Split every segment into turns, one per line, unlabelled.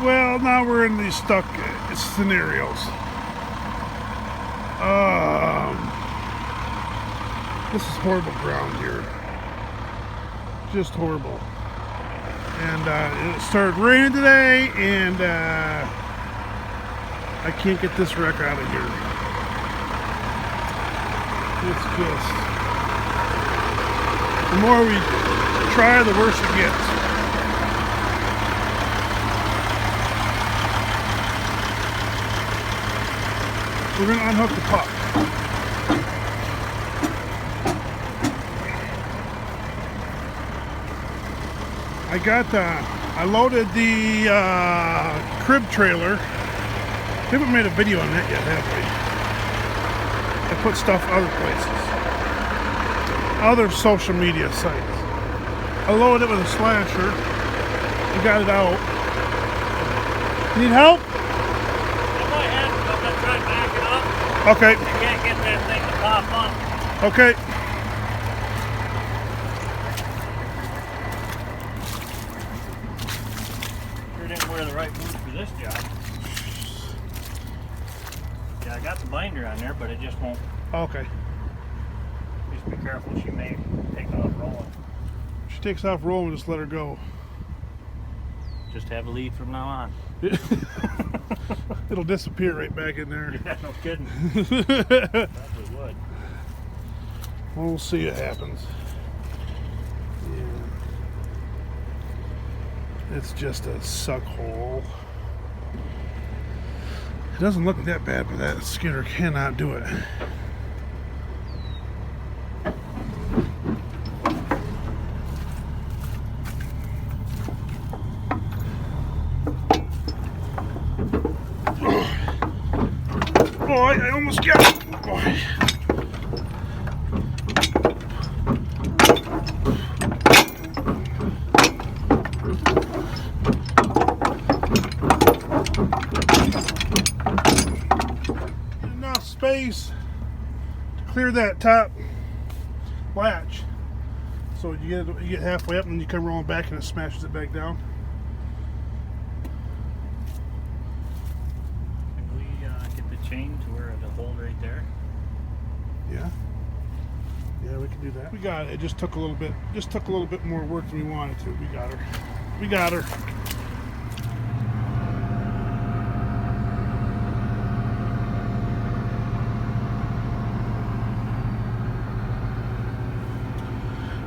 Well, now we're in these stuck scenarios. This is horrible ground here. Just horrible. And it started raining today, and I can't get this wreck out of here. It's just, the more we try, the worse it gets. We're going to unhook the pup. I loaded the crib trailer. We haven't made a video on that yet, have we? I put stuff other places. Other social media sites. I loaded it with a slasher. We got it out. Need help?
I might have to. I'm going to try backing up.
Okay.
I can't get that thing to pop up.
Okay.
Sure didn't wear the right boots for this job. Yeah, I got the binder on there, but it just won't.
Okay.
Just be careful. She may take off rolling.
She takes off rolling, just let her go.
Just have a lead from now on.
It'll disappear right back in there.
Yeah, no kidding. Probably would.
We'll see what happens. Yeah. It's just a suck hole. It doesn't look that bad, but that skidder cannot do it. Boy, I almost got it. Boy. Enough space to clear that top latch. So you get halfway up and then you come rolling back and it smashes it back down.
Chain to where it'll hold right there.
Yeah, we can do that. We got it. It just took a little bit. More work than we wanted to. We got her.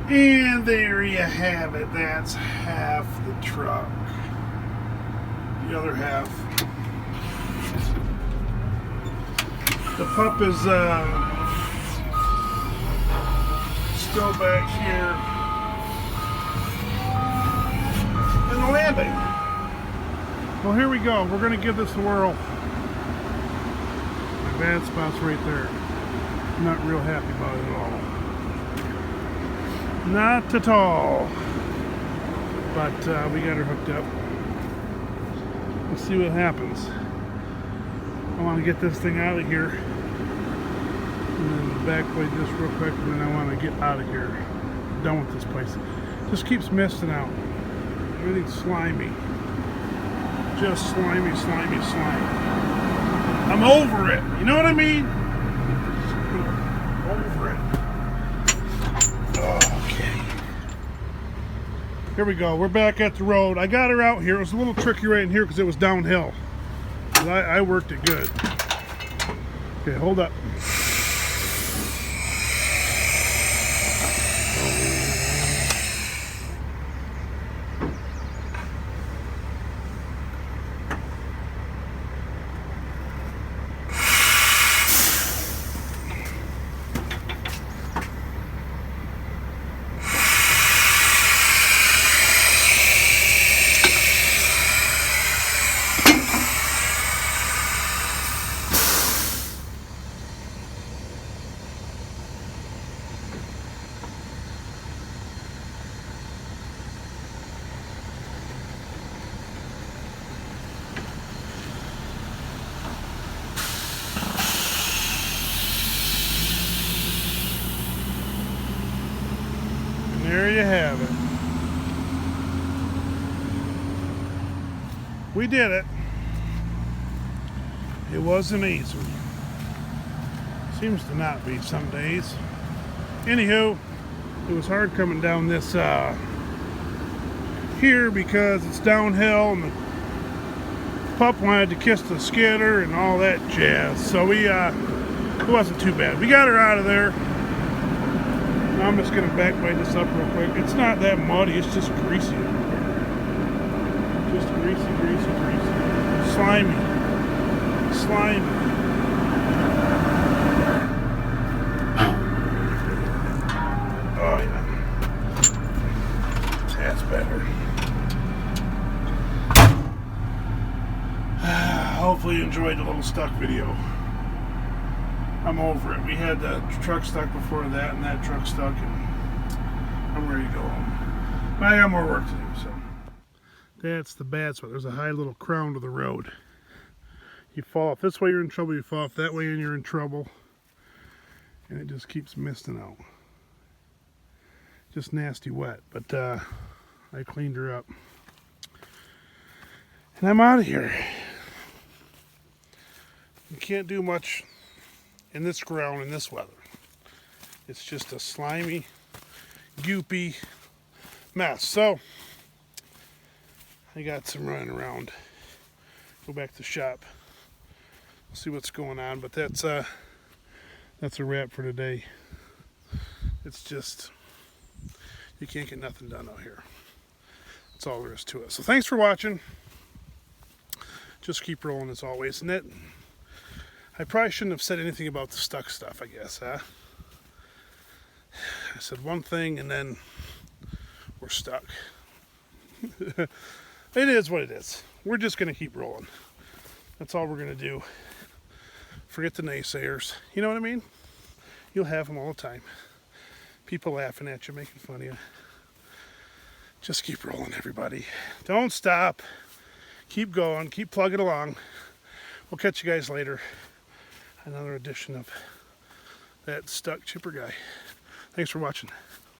And there you have it. That's half the truck. The other half. The pup is still back here in the landing. Well, here we go. We're going to give this a whirl. My bad spot's right there. I'm not real happy about it at all. Not at all. But we got her hooked up. We'll see what happens. I want to get this thing out of here and then backplate this real quick, and then I want to get out of here. I'm done with this place. Just keeps misting out. Everything's slimy. Just slimy. I'm over it. You know what I mean? Over it. Okay. Here we go. We're back at the road. I got her out here. It was a little tricky right in here because it was downhill. I worked it good. Okay, hold up. There you have it. We did it. It wasn't easy. Seems to not be some days. Anywho, it was hard coming down this here because it's downhill and the pup wanted to kiss the skidder and all that jazz. So we it wasn't too bad. We got her out of there. Now I'm just gonna backbite this up real quick. It's not that muddy, it's just greasy. Just greasy, greasy, greasy. Slimy. Slimy. Oh yeah. That's better. Hopefully you enjoyed the little stuck video. I'm over it. We had the truck stuck before that, and that truck stuck, and I'm ready to go home. But I got more work to do, so. That's the bad spot. There's a high little crown to the road. You fall off this way, you're in trouble. You fall off that way, and you're in trouble. And it just keeps misting out. Just nasty wet, but I cleaned her up. And I'm out of here. You can't do much in this ground in this weather. It's just a slimy, goopy mess. So I got some running around. Go back to the shop. See what's going on, but that's a wrap for today. It's just you can't get nothing done out here. That's all there is to it. So thanks for watching. Just keep rolling as always. And that I probably shouldn't have said anything about the stuck stuff, I guess, huh? I said one thing and then we're stuck. It is what it is. We're just going to keep rolling. That's all we're going to do. Forget the naysayers. You know what I mean? You'll have them all the time. People laughing at you, making fun of you. Just keep rolling, everybody. Don't stop. Keep going. Keep plugging along. We'll catch you guys later. Another edition of that stuck chipper guy. Thanks for watching.